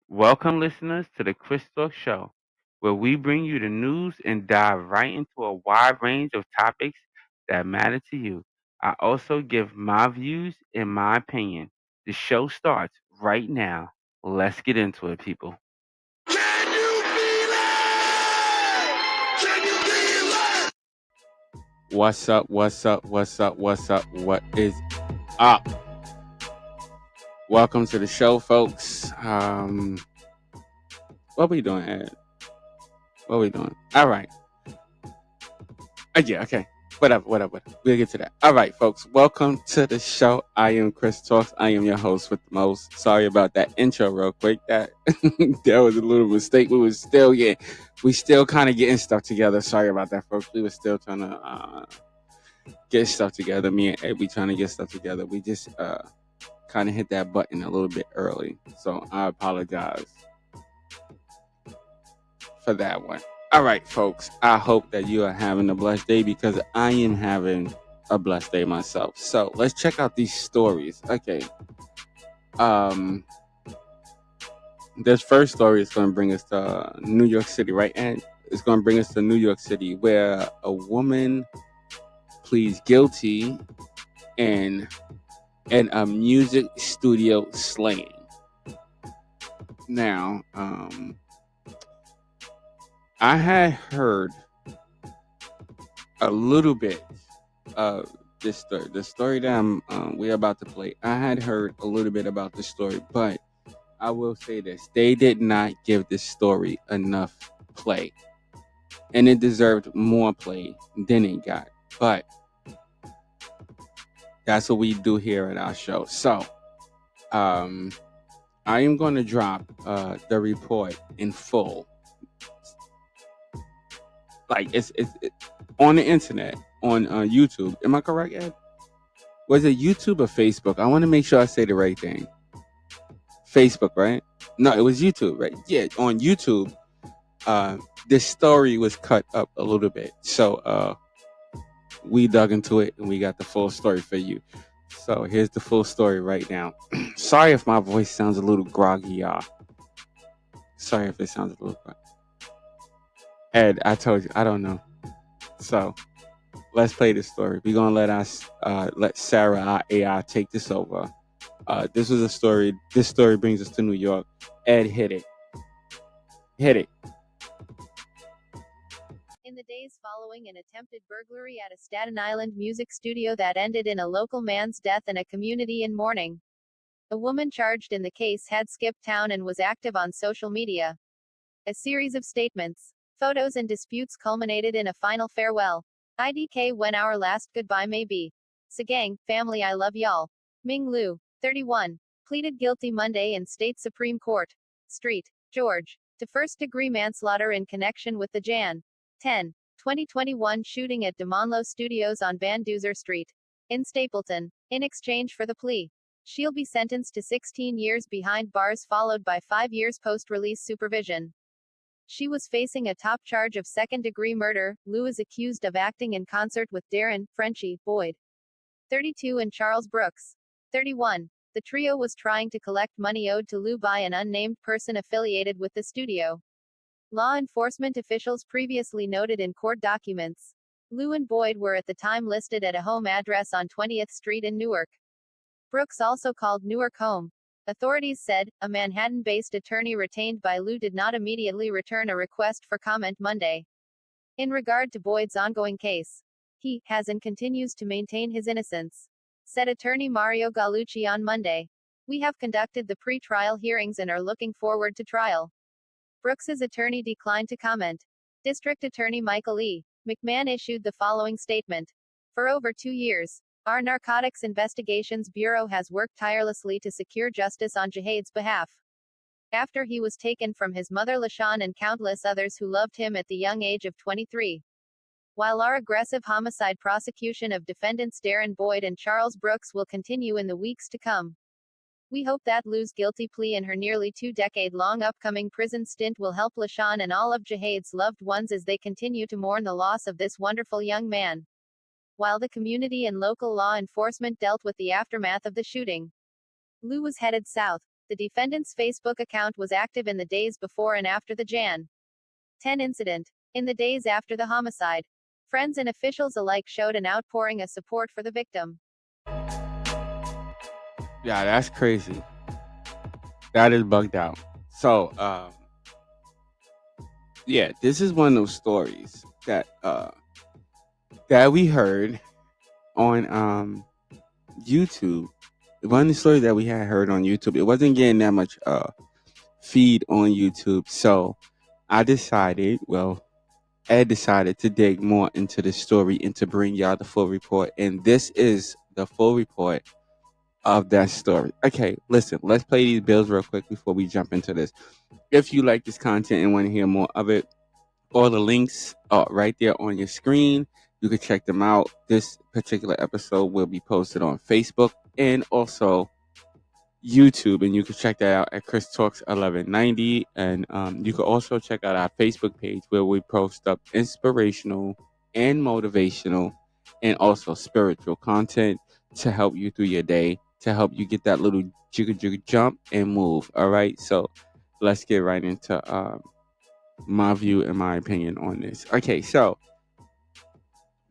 Welcome, listeners, to the Chris Talk Show, where we bring you the news and dive right into a wide range of topics that matter to you. I also give my views and my opinion. The show starts right now. Let's get into it, people. Can you feel it? Can you feel it? What's up? What's up? What's up? What's up? What is up? Welcome to the show, folks. What we doing, Ed? What we doing? All right. Yeah, okay. Whatever. We'll get to that. All right, folks. Welcome to the show. I am Chris Talks. I am your host with the most. Sorry about that intro real quick. That that was a little mistake. We still kind of getting stuff together. Sorry about that, folks. We were still trying to get stuff together. Me and Ed, we trying to get stuff together. We just kind of hit that button a little bit early. So I apologize for that one. All right, folks. I hope that you are having a blessed day because I am having a blessed day myself. So let's check out these stories. Okay. Um, this first story is going to bring us to New York City, right? And it's going to bring us to New York City, where a woman pleads guilty in a music studio slaying. Now, I had heard a little bit of this story. The story that we're about to play, I had heard a little bit about this story, but I will say this: they did not give this story enough play, and it deserved more play than it got. But that's what we do here at our show. So, I am going to drop the report in full, like it's on the internet on YouTube. Am I correct, Ed? Was it YouTube or Facebook? I want to make sure I say the right thing. Facebook, right? No, it was YouTube, right? Yeah, on YouTube. This story was cut up a little bit, so we dug into it and we got the full story for you. So here's the full story right now. Sorry if my voice sounds a little groggy, y'all. Sorry if it sounds a little groggy. Ed, I told you, I don't know. So let's play this story. We're gonna let Sarah, our AI, take this over. This was a story. This story brings us to New York. Ed, hit it. Hit it. In the days following an attempted burglary at a Staten Island music studio that ended in a local man's death and a community in mourning, a woman charged in the case had skipped town and was active on social media. A series of statements, photos, and disputes culminated in a final farewell. IDK when our last goodbye may be. Sagang, family, I love y'all. Ming Lu, 31, pleaded guilty Monday in State Supreme Court. Street, George, to first-degree manslaughter in connection with the Jan. 10. 2021 shooting at DeMonlo Studios on Van Duzer Street in Stapleton. In exchange for the plea, she'll be sentenced to 16 years behind bars followed by 5 years post-release supervision. She was facing a top charge of second-degree murder. Lou is accused of acting in concert with Darren, Frenchie, Boyd, 32, and Charles Brooks, 31. The trio was trying to collect money owed to Lou by an unnamed person affiliated with the studio. Law enforcement officials previously noted in court documents. Lou and Boyd were at the time listed at a home address on 20th Street in Newark. Brooks also called Newark home. Authorities said a Manhattan-based attorney retained by Lou did not immediately return a request for comment Monday. In regard to Boyd's ongoing case, he has and continues to maintain his innocence, said attorney Mario Gallucci on Monday. We have conducted the pre-trial hearings and are looking forward to trial. Brooks's attorney declined to comment. District Attorney Michael E. McMahon issued the following statement. For over 2 years, our Narcotics Investigations Bureau has worked tirelessly to secure justice on Jihad's behalf. After he was taken from his mother LaShawn and countless others who loved him at the young age of 23. While our aggressive homicide prosecution of defendants Darren Boyd and Charles Brooks will continue in the weeks to come, we hope that Lou's guilty plea and her nearly 2-decade-long upcoming prison stint will help LaShawn and all of Jihad's loved ones as they continue to mourn the loss of this wonderful young man. While the community and local law enforcement dealt with the aftermath of the shooting, Lou was headed south, The defendant's Facebook account was active in the days before and after the Jan. 10 incident. In the days after the homicide, friends and officials alike showed an outpouring of support for the victim. Yeah, that's crazy. That is bugged out. So, yeah, this is one of those stories that we heard on YouTube. One of the stories that we had heard on YouTube. It wasn't getting that much feed on YouTube, so I decided, Ed decided to dig more into the story and to bring y'all the full report. And this is the full report of that story. Okay, listen, let's play these bills real quick before we jump into this. If you like this content and want to hear more of it, all the links are right there on your screen. You can check them out. This particular episode will be posted on Facebook and also YouTube, and you can check that out at Chris Talks 1190. And you can also check out our Facebook page where we post up inspirational and motivational and also spiritual content to help you through your day, to help you get that little jigga jump and move. All right, so let's get right into my view and my opinion on this. Okay, so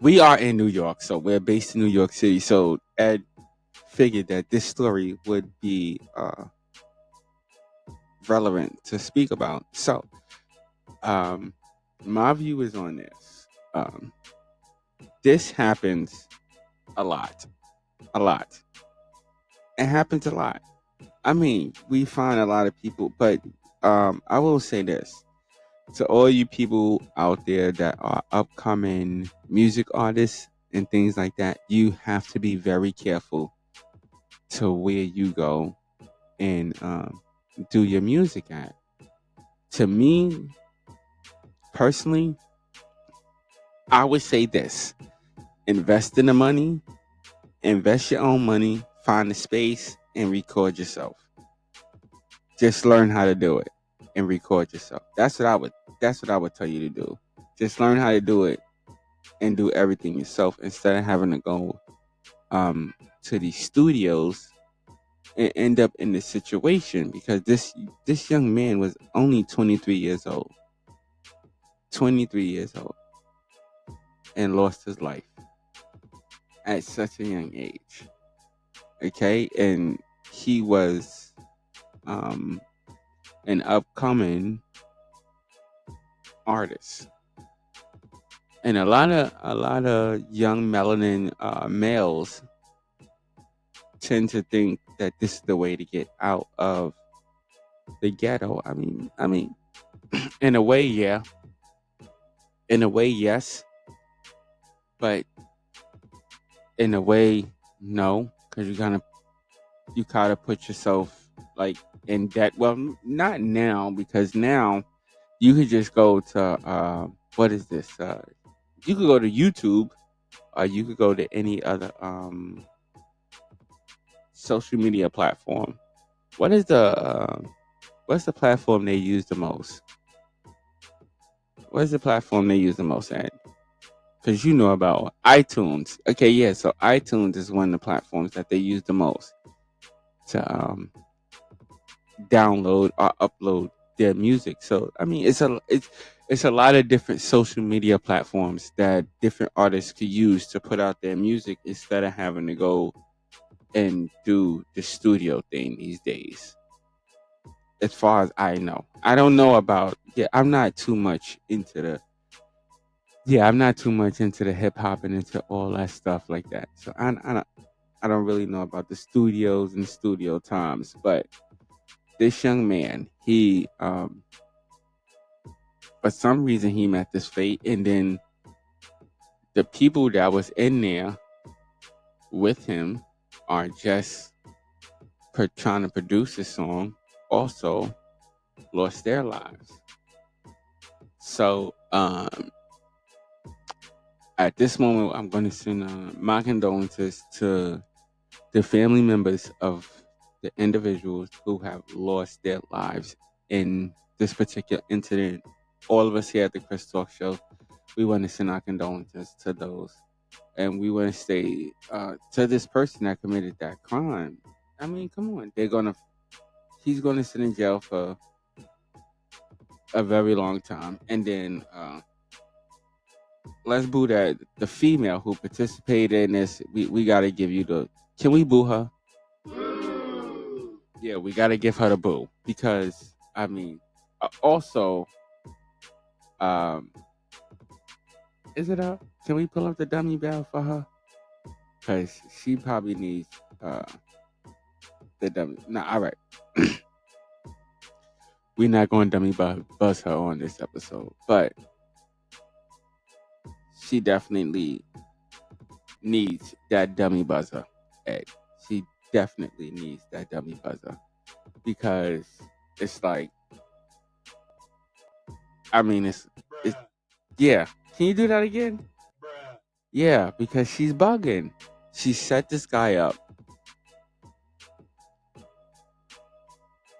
we are in New York, so we're based in New York City. So Ed figured that this story would be relevant to speak about. So, my view is on this. This happens a lot. A lot. It happens a lot. I mean, we find a lot of people, but I will say this to all you people out there that are upcoming music artists and things like that. You have to be very careful to where you go and do your music at. To me, personally, I would say this: invest in the money, invest your own money, find a space, and record yourself. Just learn how to do it and record yourself. That's what I would. That's what I would tell you to do. Just learn how to do it and do everything yourself instead of having to go to these studios and end up in this situation, because this young man was only 23 years old. 23 years old, and lost his life at such a young age. Okay, and he was an upcoming artist, and a lot of young melanin males tend to think that this is the way to get out of the ghetto. I mean, in a way, yeah. In a way, yes, but in a way, no, because you gotta put yourself like in debt. Well, not now, because now you could just go to what is this? You could go to YouTube, or you could go to any other social media platform. What is what's the platform they use the most? What is the platform they use the most at? Because you know about iTunes. Okay, yeah. So iTunes is one of the platforms that they use the most to download or upload their music. So I mean, it's a lot of different social media platforms that different artists could use to put out their music instead of having to go and do the studio thing these days. As far as I know, I don't know about. Yeah, I'm not too much into the. Yeah, I'm not too much into the hip hop and into all that stuff like that. So I don't really know about the studios and studio times. But this young man, he for some reason he met this fate, and then the people that was in there with him are just trying to produce this song also lost their lives. So at this moment, I'm going to send my condolences to the family members of the individuals who have lost their lives in this particular incident. All of us here at the Chris Talk Show, we want to send our condolences to those, and we want to say to this person that committed that crime. I mean, come on, he's going to sit in jail for a very long time. And then let's boo that the female who participated in this. We got to give you the. Can we boo her? Yeah, we got to give her the boo because I mean, also, um, is it up? Can we pull up the dummy bell for her? Because she probably needs the dummy. Nah, all right. We're not going to dummy buzz her on this episode, but she definitely needs that dummy buzzer, Ed. She definitely needs that dummy buzzer because it's like, I mean, it's yeah. Can you do that again? Yeah, because she's bugging. She set this guy up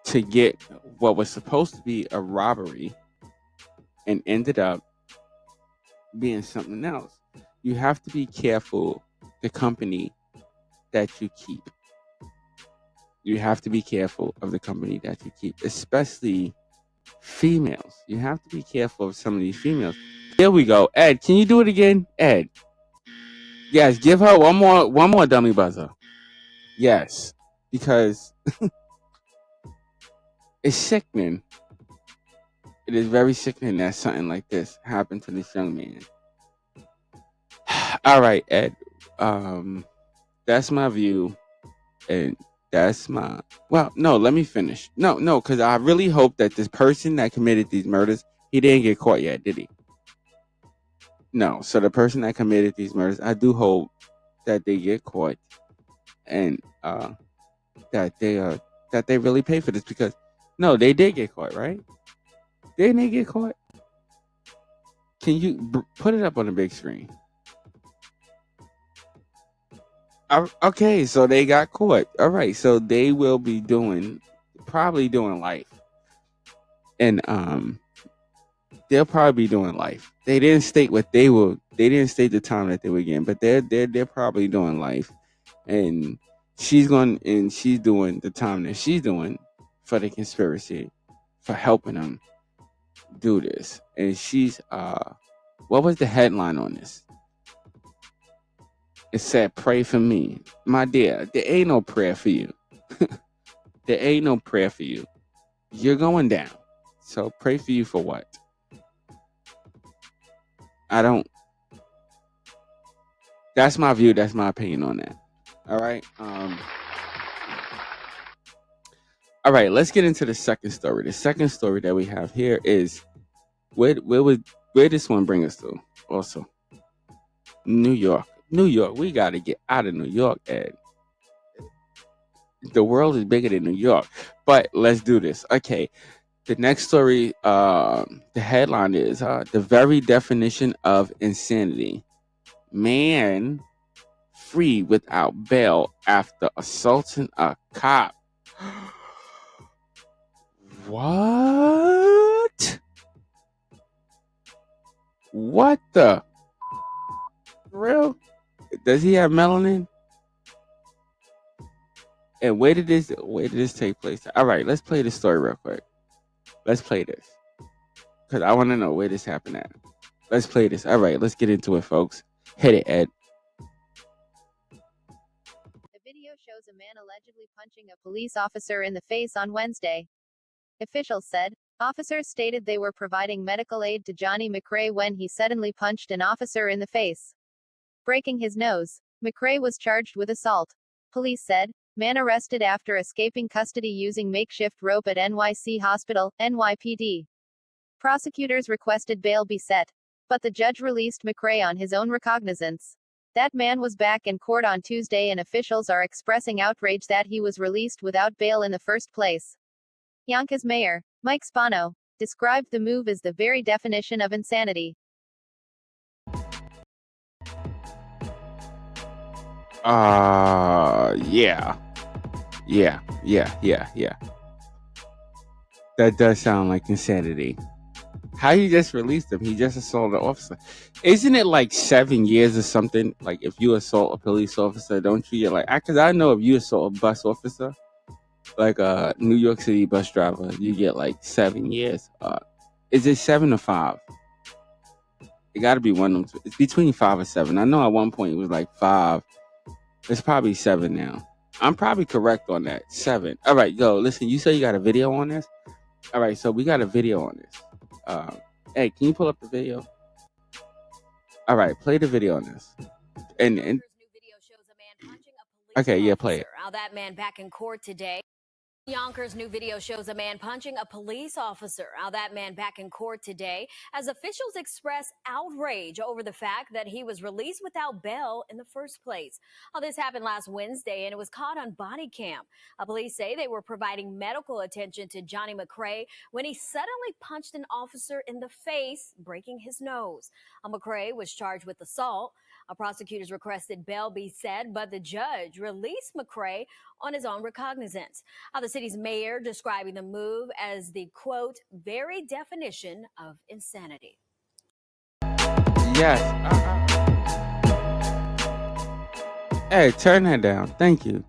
to get what was supposed to be a robbery and ended up being something else. You have to be careful the company that you keep. You have to be careful of the company that you keep, especially females. You have to be careful of some of these females. Here we go. Ed, can you do it again? Ed. Yes, give her one more dummy buzzer. Yes. Because it's sickening. It is very sickening that something like this happened to this young man. All right, Ed. That's my view. And that's my no, let me finish. No, because I really hope that this person that committed these murders, he didn't get caught yet, did he? No. So the person that committed these murders, I do hope that they get caught and that they really pay for this because no, they did get caught, right? Didn't they get caught? Can you put it up on the big screen? Okay, so they got caught. All right, so they will be probably doing life, and they'll probably be doing life. They didn't state what they will. They didn't state the time that they were getting, but they're probably doing life, and she's doing the time that she's doing for the conspiracy, for helping them do this. And she's what was the headline on this? It said, "Pray for me." My dear, there ain't no prayer for you. There ain't no prayer for you. You're going down. So pray for you for what? That's my view. That's my opinion on that. All right. All right. Let's get into the second story. The second story that we have here is where this one bring us to? Also, New York. New York. We got to get out of New York, Ed. The world is bigger than New York. But let's do this. Okay. The next story, the headline is the very definition of insanity. Man free without bail after assaulting a cop. What? What the? For real? Does he have melanin? And where did this take place? All right, let's play this story real quick. Let's play this. Because I want to know where this happened at. Let's play this. All right, let's get into it, folks. Hit it, Ed. The video shows a man allegedly punching a police officer in the face on Wednesday. Officials said, officers stated they were providing medical aid to Johnny McRae when he suddenly punched an officer in the face, breaking his nose. McRae was charged with assault. Police said, man arrested after escaping custody using makeshift rope at NYC Hospital, NYPD. Prosecutors requested bail be set, but the judge released McRae on his own recognizance. That man was back in court on Tuesday and officials are expressing outrage that he was released without bail in the first place. Yonkers Mayor, Mike Spano, described the move as the very definition of insanity. Yeah. That does sound like insanity. How you just released him? He just assaulted an officer. Isn't it like 7 years or something? Like if you assault a police officer, don't you get like? Because I know if you assault a bus officer, like a New York City bus driver, you get like 7 years. Is it 7 or 5? It got to be one of them two. It's between 5 or 7. I know at one point it was like 5. It's probably 7 now. I'm probably correct on that. 7. All right, yo, listen. You say you got a video on this? All right, so we got a video on this. Hey, can you pull up the video? All right, play the video on this. And okay, yeah, play it. How that man back in court today. Yonkers' new video shows a man punching a police officer. How that man back in court today as officials express outrage over the fact that he was released without bail in the first place. This happened last Wednesday and it was caught on body cam. Police say they were providing medical attention to Johnny McCrae when he suddenly punched an officer in the face, breaking his nose. McCrae was charged with assault. Prosecutors requested bail be set, but the judge released McCrae on his own recognizance. The city's mayor describing the move as the, quote, very definition of insanity. Yes. Hey, turn that down. Thank you.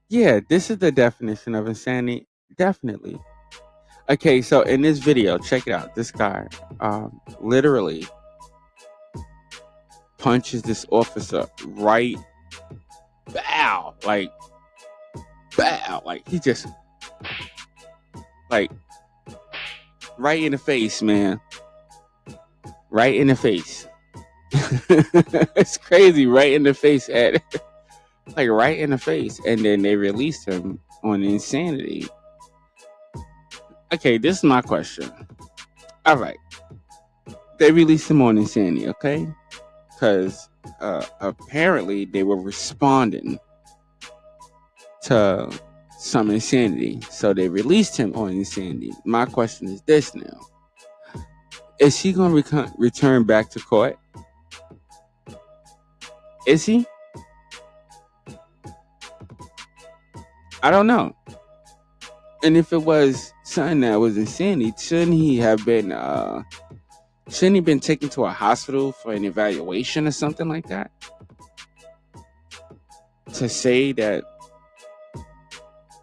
Yeah, this is the definition of insanity. Definitely. Okay, so in this video, check it out. This guy literally punches this officer right, bow, like he just, like, right in the face, man. Right in the face. It's crazy, right in the face, Ed. Like, right in the face. And then they released him on insanity. Okay, this is my question. All right. They released him on insanity, okay? Because apparently they were responding to some insanity. So they released him on insanity. My question is this now. Is he going to return back to court? Is he? I don't know. And if it was something that was insanity, shouldn't he been taken to a hospital for an evaluation or something like that? To say that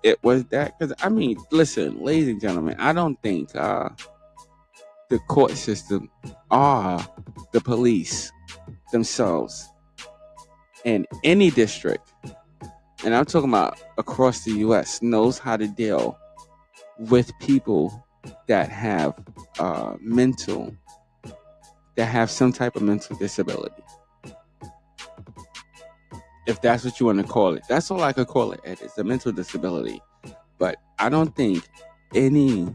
it was that? Because, I mean, listen, ladies and gentlemen, I don't think the court system are the police themselves in any district, and I'm talking about across the U.S., knows how to deal with people that have some type of mental disability. If that's what you want to call it. That's all I could call it, Ed. It's a mental disability. But I don't think any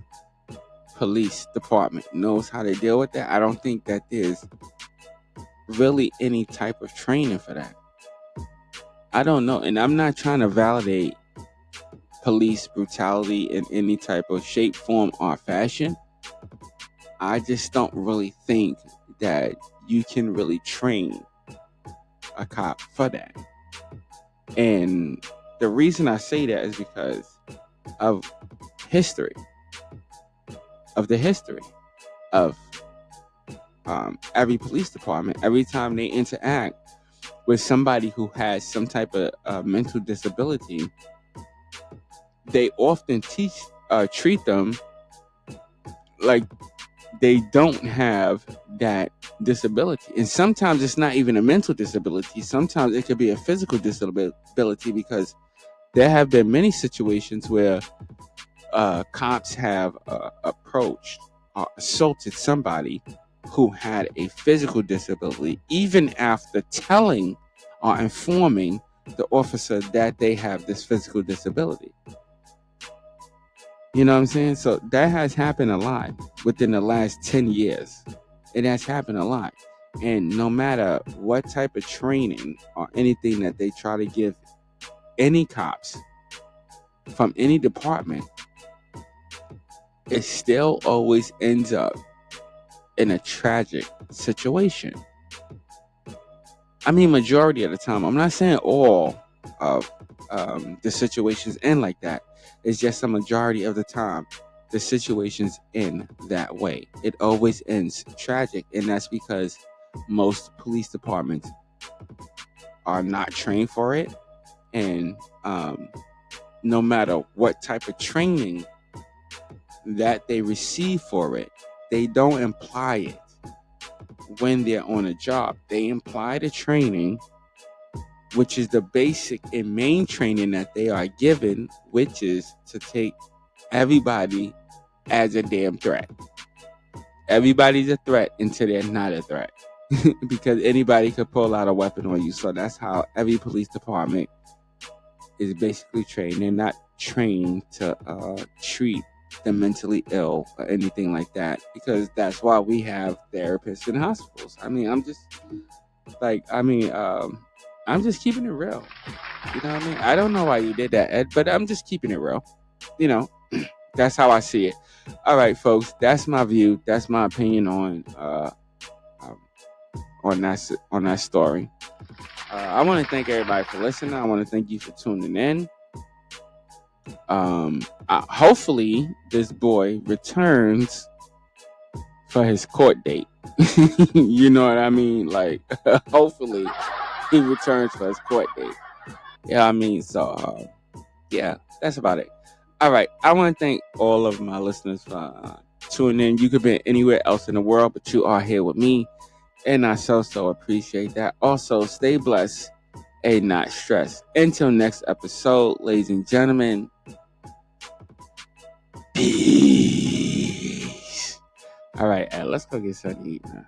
police department knows how to deal with that. I don't think that there's really any type of training for that. I don't know. And I'm not trying to validate police brutality in any type of shape, form, or fashion. I just don't really think that you can really train a cop for that. And the reason I say that is because of history. Of the history of every police department. Every time they interact with somebody who has some type of mental disability, they often treat them like they don't have that disability. And sometimes it's not even a mental disability. Sometimes it could be a physical disability, because there have been many situations where cops have approached or assaulted somebody who had a physical disability, even after telling or informing the officer that they have this physical disability. You know what I'm saying? So that has happened a lot within the last 10 years. It has happened a lot. And no matter what type of training or anything that they try to give any cops from any department, it still always ends up in a tragic situation. I mean, majority of the time. I'm not saying all of the situations end like that. It's just a majority of the time the situations end that way. It always ends tragic, and that's because most police departments are not trained for it, and no matter what type of training that they receive for it, they don't imply it when they're on a job. They imply the training, which is the basic and main training that they are given, which is to take everybody as a damn threat. Everybody's a threat until they're not a threat. Because anybody could pull out a weapon on you. So that's how every police department is basically trained. They're not trained to treat the mentally ill or anything like that, because that's why we have therapists in hospitals. I'm just keeping it real. You know what I mean? I don't know why you did that, Ed, but I'm just keeping it real. That's how I see it. All right, folks, that's my view. That's my opinion on that story. I want to thank everybody for listening. I want to thank you for tuning in. Hopefully this boy returns for his court date. You know what I mean? Like, hopefully he returns for his court date. Yeah, I mean, so yeah, that's about it. All right, I want to thank all of my listeners for tuning in. You could be anywhere else in the world, but you are here with me, and I so appreciate that. Also, stay blessed and not stressed. Until next episode, ladies and gentlemen, peace. All right, let's go get something to eat now.